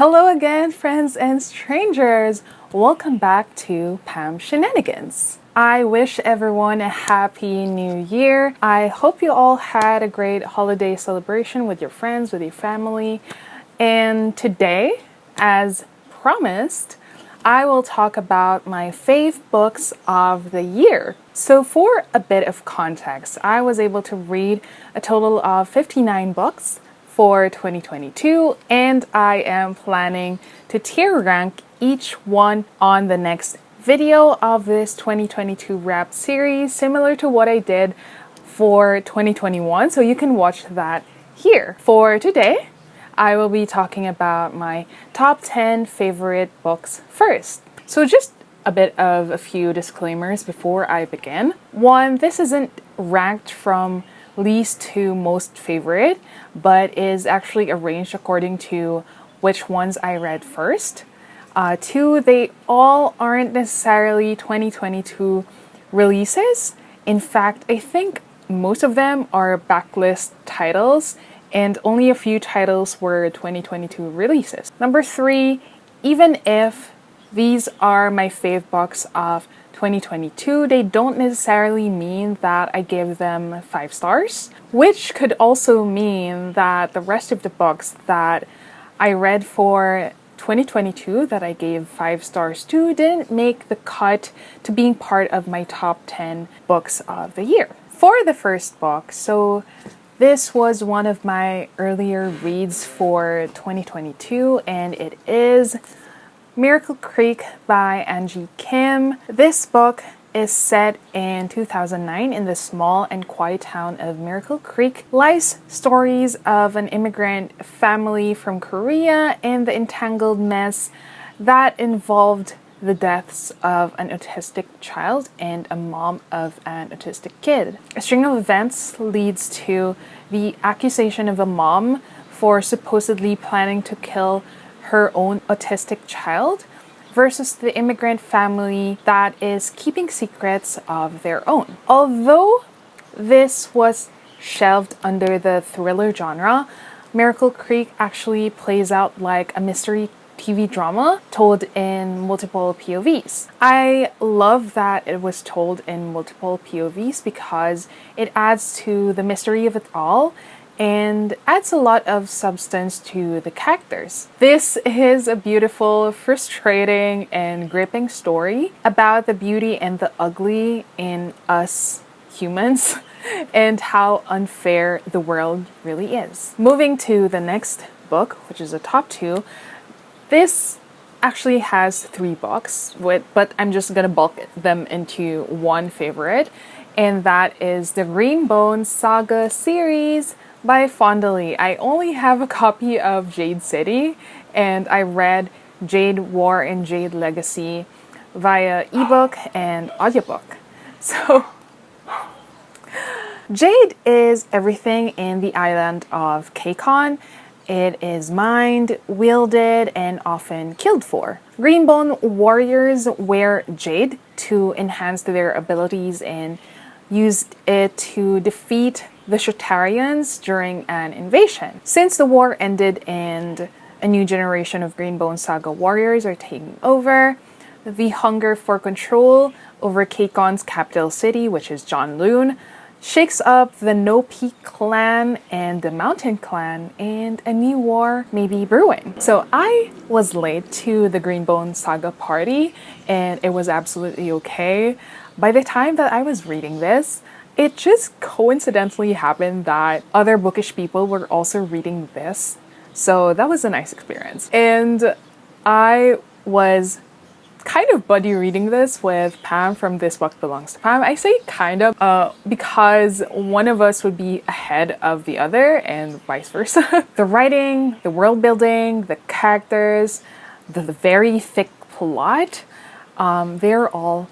Hello again, friends and strangers! Welcome back to Shenanigans. I wish everyone a happy new year. I hope you all had a great holiday celebration with your friends, with your family. And today, as promised, I will talk about my fave books of the year. So for a bit of context, I was able to read a total of 59 books for 2022, and I am planning to tier rank each one on the next video of this 2022 wrap series, similar to what I did for 2021, so you can watch that here. For today, I will be talking about my top 10 favorite books first. So just a bit of a few disclaimers before I begin. One, this isn't ranked from least to most favorite, but is actually arranged according to which ones I read first. Two, they all aren't necessarily 2022 releases. In fact, I think most of them are backlist titles, and only a few titles were 2022 releases. Number three, even if these are my fave books of 2022, they don't necessarily mean that I give them 5 stars, which could also mean that the rest of the books that I read for 2022 that I gave 5 stars to didn't make the cut to being part of my top 10 books of the year. For the first book, so this was one of my earlier reads for 2022, and it is Miracle Creek by Angie Kim. This book is set in 2009 in the small and quiet town of Miracle Creek. Life's stories of an immigrant family from Korea and the entangled mess that involved the deaths of an autistic child and a mom of an autistic kid. A string of events leads to the accusation of a mom for supposedly planning to kill her own autistic child versus the immigrant family that is keeping secrets of their own. Although this was shelved under the thriller genre, Miracle Creek actually plays out like a mystery TV drama told in multiple POVs. I love that it was told in multiple POVs because it adds to the mystery of it all and adds a lot of substance to the characters. This is a beautiful, frustrating, and gripping story about the beauty and the ugly in us humans and how unfair the world really is. Moving to the next book, which is a top 2, this actually has 3 books, but I'm just gonna bulk them into one favorite, and that is the Rainbow Saga series by Fondly. I only have a copy of Jade City, and I read Jade War and Jade Legacy via ebook and audiobook. So Jade is everything in the island of Kekon. It is mined, wielded, and often killed for. Greenbone warriors wear jade to enhance their abilities and used it to defeat the Shatarians during an invasion. Since the war ended and a new generation of Greenbone Saga warriors are taking over, the hunger for control over Kekon's capital city, which is Jonloon, shakes up the No Peak clan and the Mountain clan, and a new war may be brewing. So I was late to the Greenbone Saga party, and it was absolutely okay. By the time that I was reading this, it just coincidentally happened that other bookish people were also reading this. So that was a nice experience. And I was kind of buddy reading this with Pam from This Book Belongs to Pam. I say kind of because one of us would be ahead of the other and vice versa. The writing, the world building, the characters, the very thick plot, they're all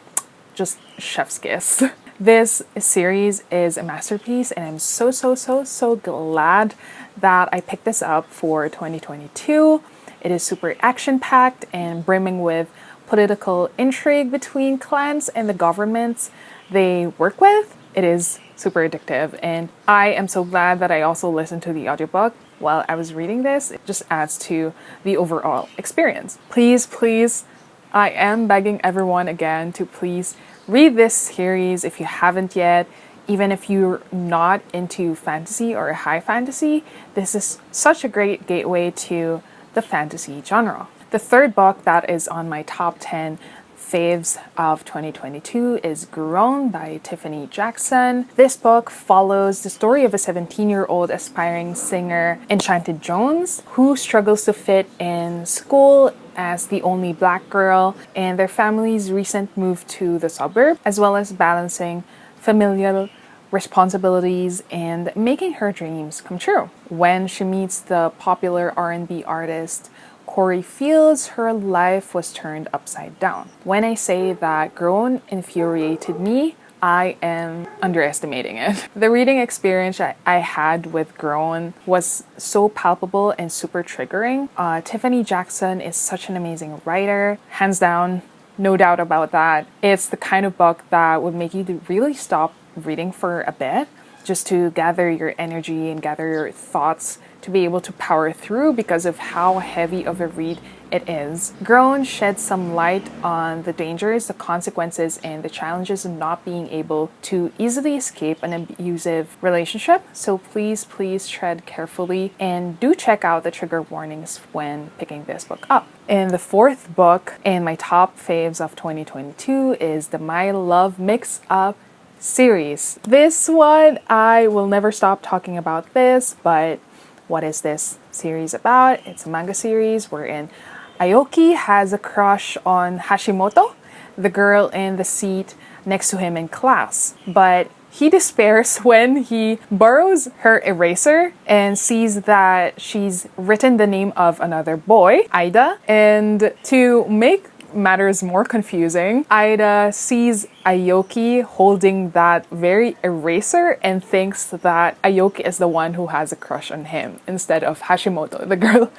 just chef's kiss. This series is a masterpiece, and I'm so glad that I picked this up for 2022. It is super action-packed and brimming with political intrigue between clans and the governments they work with. It is super addictive, and I am so glad that I also listened to the audiobook while I was reading this. It just adds to the overall experience. Please, please, I am begging everyone again to please read this series if you haven't yet. Even if you're not into fantasy or high fantasy, this is such a great gateway to the fantasy genre. The third book that is on my top 10 faves of 2022 is Grown by Tiffany Jackson. This book follows the story of a 17-year-old aspiring singer, Enchanted Jones, who struggles to fit in school as the only black girl and their family's recent move to the suburb, as well as balancing familial responsibilities and making her dreams come true. When she meets the popular R&B artist Corey Fields, her life was turned upside down. When I say that Grown infuriated me, I am underestimating it. The reading experience I had with Grown was so palpable and super triggering. Tiffany Jackson is such an amazing writer, hands down, no doubt about that. It's the kind of book that would make you to really stop reading for a bit, just to gather your energy and gather your thoughts to be able to power through because of how heavy of a read it is. Grown sheds some light on the dangers, the consequences, and the challenges of not being able to easily escape an abusive relationship. So please, please tread carefully and do check out the trigger warnings when picking this book up. And the fourth book in my top faves of 2022 is the My Love Mix-Up series. This one, I will never stop talking about this, but what is this series about? It's a manga series wherein Aoki has a crush on Hashimoto, the girl in the seat next to him in class. But he despairs when he borrows her eraser and sees that she's written the name of another boy, Ida. And to make matters more confusing, Ida sees Aoki holding that very eraser and thinks that Aoki is the one who has a crush on him instead of Hashimoto, the girl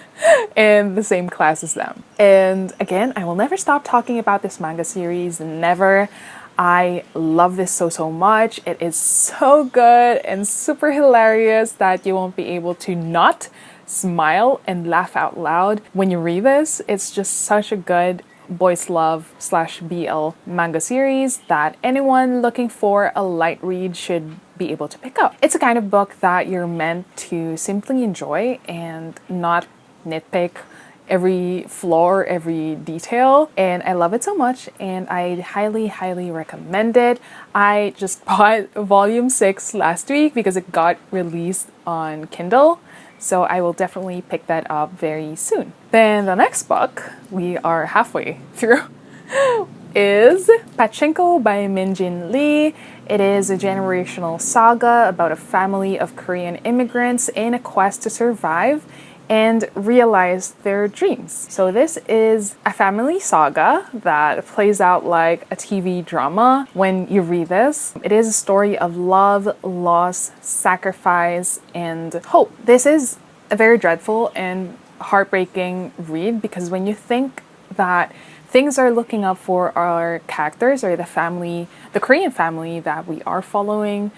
in the same class as them. And again, I will never stop talking about this manga series, never. I love this so much. It is so good and super hilarious that you won't be able to not smile and laugh out loud when you read this. It's just such a good boys love / BL manga series that anyone looking for a light read should be able to pick up. It's a kind of book that you're meant to simply enjoy and not nitpick every flaw, every detail, and I love it so much and I highly recommend it. I just bought volume 6 last week because it got released on Kindle. So I will definitely pick that up very soon. Then the next book, we are halfway through, is Pachenko by Minjin Lee. It is a generational saga about a family of Korean immigrants in a quest to survive and realize their dreams. So this is a family saga that plays out like a TV drama when you read this. It is a story of love, loss, sacrifice, and hope. This is a very dreadful and heartbreaking read because when you think that things are looking up for our characters or the Korean family that we are following,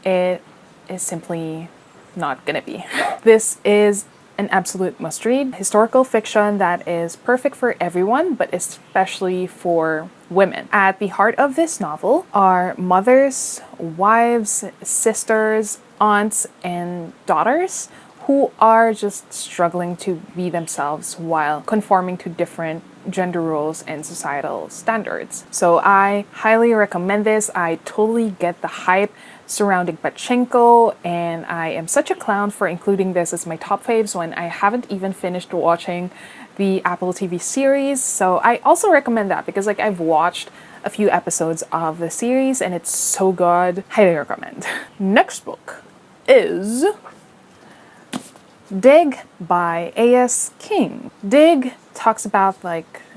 it is simply not gonna be. This is an absolute must-read. Historical fiction that is perfect for everyone, but especially for women. At the heart of this novel are mothers, wives, sisters, aunts, and daughters who are just struggling to be themselves while conforming to different gender roles and societal standards. So I highly recommend this. I totally get the hype surrounding Pachenko, and I am such a clown for including this as my top faves when I haven't even finished watching the Apple TV series. So I also recommend that because I've watched a few episodes of the series and it's so good. Highly recommend. Next book is Dig by A.S. King. Dig talks about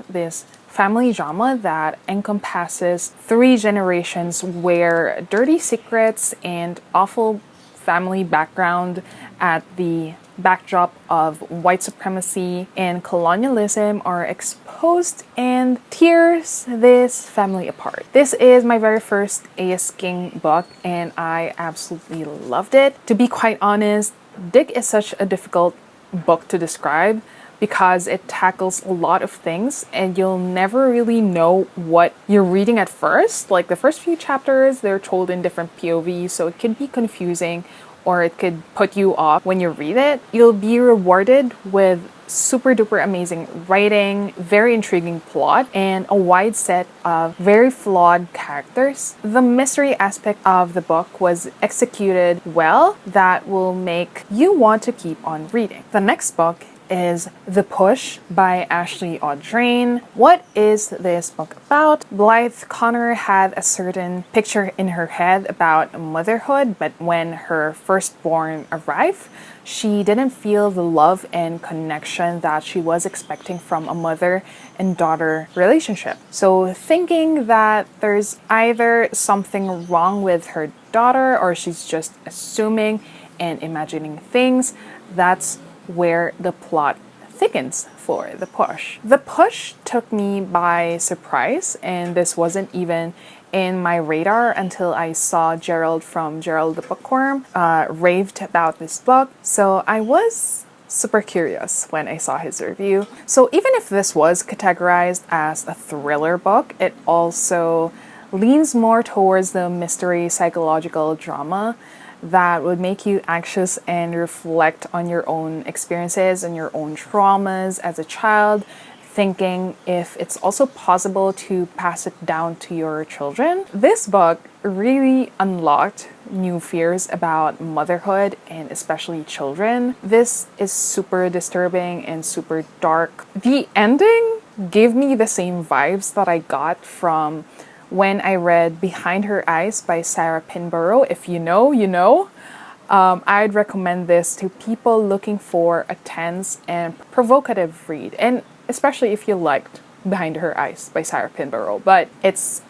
this family drama that encompasses 3 generations where dirty secrets and awful family background at the backdrop of white supremacy and colonialism are exposed and tears this family apart. This is my very first A.S. King book and I absolutely loved it. To be quite honest, Dig is such a difficult book to describe because it tackles a lot of things and you'll never really know what you're reading at first. Like the first few chapters, they're told in different POVs, so it can be confusing or it could put you off when you read it. You'll be rewarded with super duper amazing writing, very intriguing plot, and a wide set of very flawed characters. The mystery aspect of the book was executed well that will make you want to keep on reading. The next book is The Push by Ashley Audrain. What is this book about? Blythe Connor had a certain picture in her head about motherhood, but when her firstborn arrived, she didn't feel the love and connection that she was expecting from a mother and daughter relationship. So thinking that there's either something wrong with her daughter or she's just assuming and imagining things, that's where the plot thickens for The Push. The Push took me by surprise, and this wasn't even in my radar until I saw Gerald from Gerald the Bookworm raved about this book. So I was super curious when I saw his review. So even if this was categorized as a thriller book, it also leans more towards the mystery psychological drama that would make you anxious and reflect on your own experiences and your own traumas as a child, thinking if it's also possible to pass it down to your children. This book really unlocked new fears about motherhood and especially children. This is super disturbing and super dark. The ending gave me the same vibes that I got from when I read Behind Her Eyes by Sarah Pinborough. If you know, you know. I'd recommend this to people looking for a tense and provocative read, and especially if you liked Behind Her Eyes by Sarah Pinborough. But it's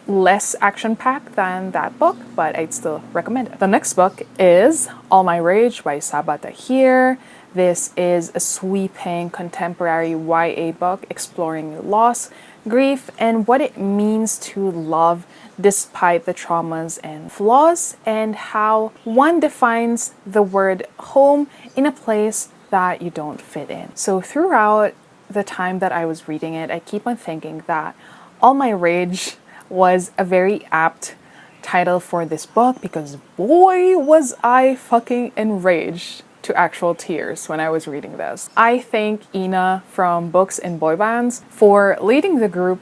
less action-packed than that book, but I'd still recommend it. The next book is All My Rage by Saba Tahir. This is a sweeping contemporary YA book exploring loss, grief, and what it means to love despite the traumas and flaws, and how one defines the word home in a place that you don't fit in. So throughout the time that I was reading it, I keep on thinking that All My Rage was a very apt title for this book, because boy was I fucking enraged to actual tears when I was reading this. I thank Ina from Books and Boy Bands for leading the group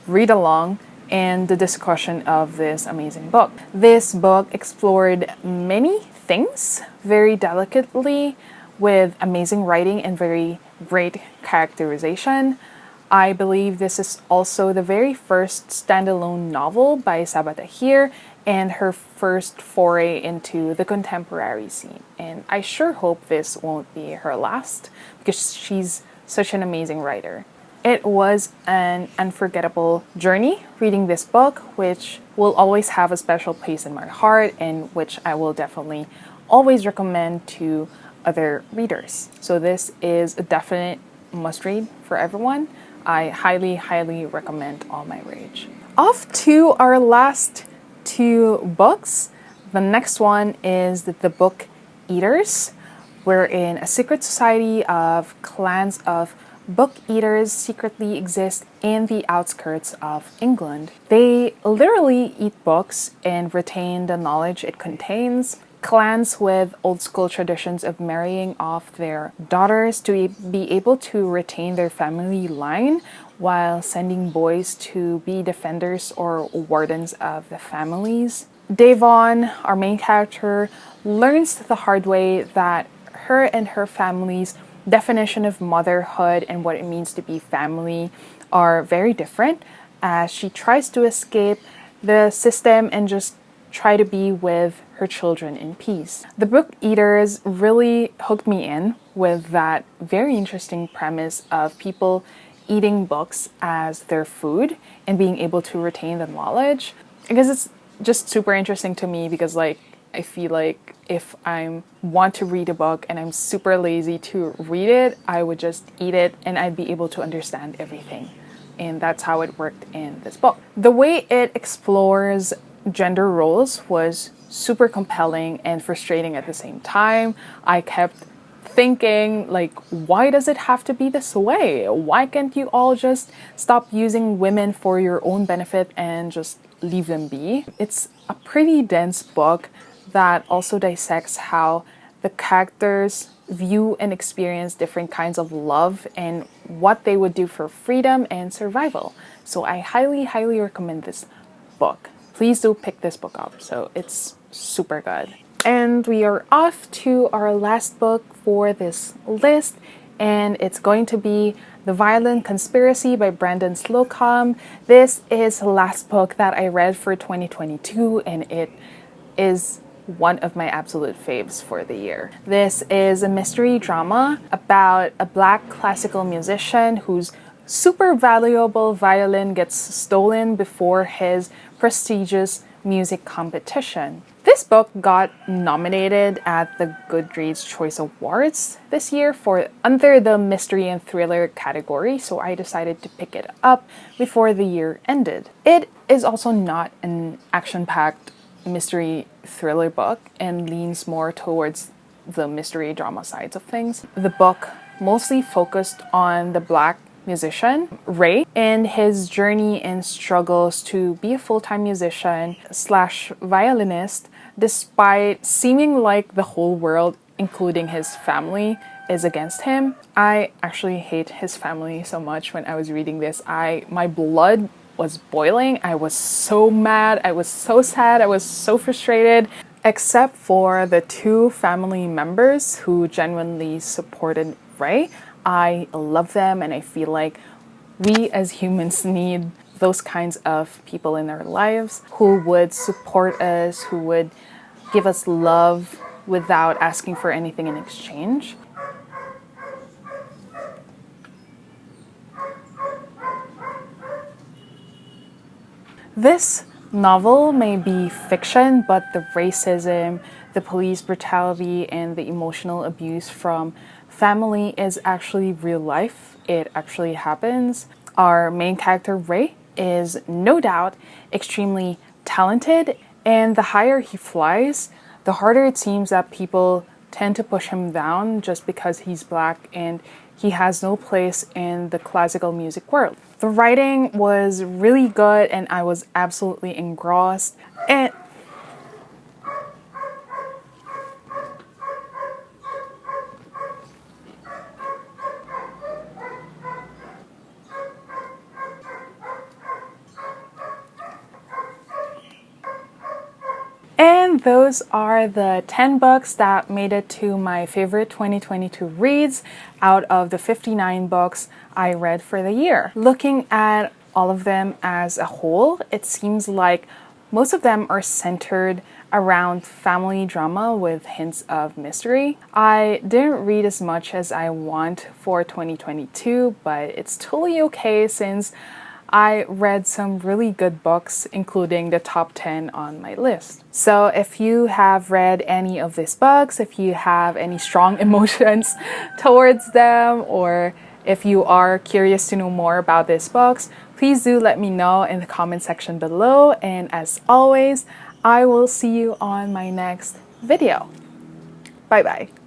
read along and the discussion of this amazing book. This book explored many things very delicately with amazing writing and very great characterization. I believe this is also the very first standalone novel by Saba Tahir and her first foray into the contemporary scene. And I sure hope this won't be her last, because she's such an amazing writer. It was an unforgettable journey reading this book, which will always have a special place in my heart and which I will definitely always recommend to other readers. So this is a definite must-read for everyone. I highly, highly recommend All My Rage. Off to our last two books. The next one is The Book Eaters, wherein a secret society of clans of book eaters secretly exist in the outskirts of England. They literally eat books and retain the knowledge it contains. Clans with old school traditions of marrying off their daughters to be able to retain their family line, while sending boys to be defenders or wardens of the families. Devon, our main character, learns the hard way that her and her family's definition of motherhood and what it means to be family are very different, as she tries to escape the system and just try to be with her children in peace. The Book Eaters really hooked me in with that very interesting premise of people eating books as their food and being able to retain the knowledge. I guess it's just super interesting to me because I feel like if I want to read a book and I'm super lazy to read it, I would just eat it and I'd be able to understand everything. And that's how it worked in this book. The way it explores gender roles was super compelling and frustrating at the same time. I kept thinking, like, why does it have to be this way? Why can't you all just stop using women for your own benefit and just leave them be? It's a pretty dense book that also dissects how the characters view and experience different kinds of love and what they would do for freedom and survival. So I highly recommend this book. Please do pick this book up. So it's super good. And we are off to our last book for this list, and it's going to be The Violin Conspiracy by Brendan Slocum. This is the last book that I read for 2022, and it is one of my absolute faves for the year. This is a mystery drama about a Black classical musician whose super valuable violin gets stolen before his prestigious music competition. This book got nominated at the Goodreads Choice Awards this year for under the mystery and thriller category, so I decided to pick it up before the year ended. It is also not an action-packed mystery thriller book and leans more towards the mystery drama sides of things. The book mostly focused on the Black musician Ray and his journey and struggles to be a full-time musician slash violinist despite seeming like the whole world, including his family, is against him. I actually hate his family so much. When I was reading this, my blood was boiling. I was so mad, I was so sad, I was so frustrated, except for the two family members who genuinely supported Ray. I love them, and I feel like we as humans need those kinds of people in our lives who would support us, who would give us love without asking for anything in exchange. This novel may be fiction, but the racism, the police brutality, and the emotional abuse from family is actually real life. It actually happens. Our main character, Ray, is no doubt extremely talented, and the higher he flies, the harder it seems that people tend to push him down just because he's Black and he has no place in the classical music world. The writing was really good and I was absolutely engrossed. And those are the 10 books that made it to my favorite 2022 reads out of the 59 books I read for the year. Looking at all of them as a whole, it seems like most of them are centered around family drama with hints of mystery. I didn't read as much as I want for 2022, but it's totally okay since I read some really good books, including the top 10 on my list. So if you have read any of these books, if you have any strong emotions towards them, or if you are curious to know more about these books, please do let me know in the comment section below. And as always, I will see you on my next video. Bye bye.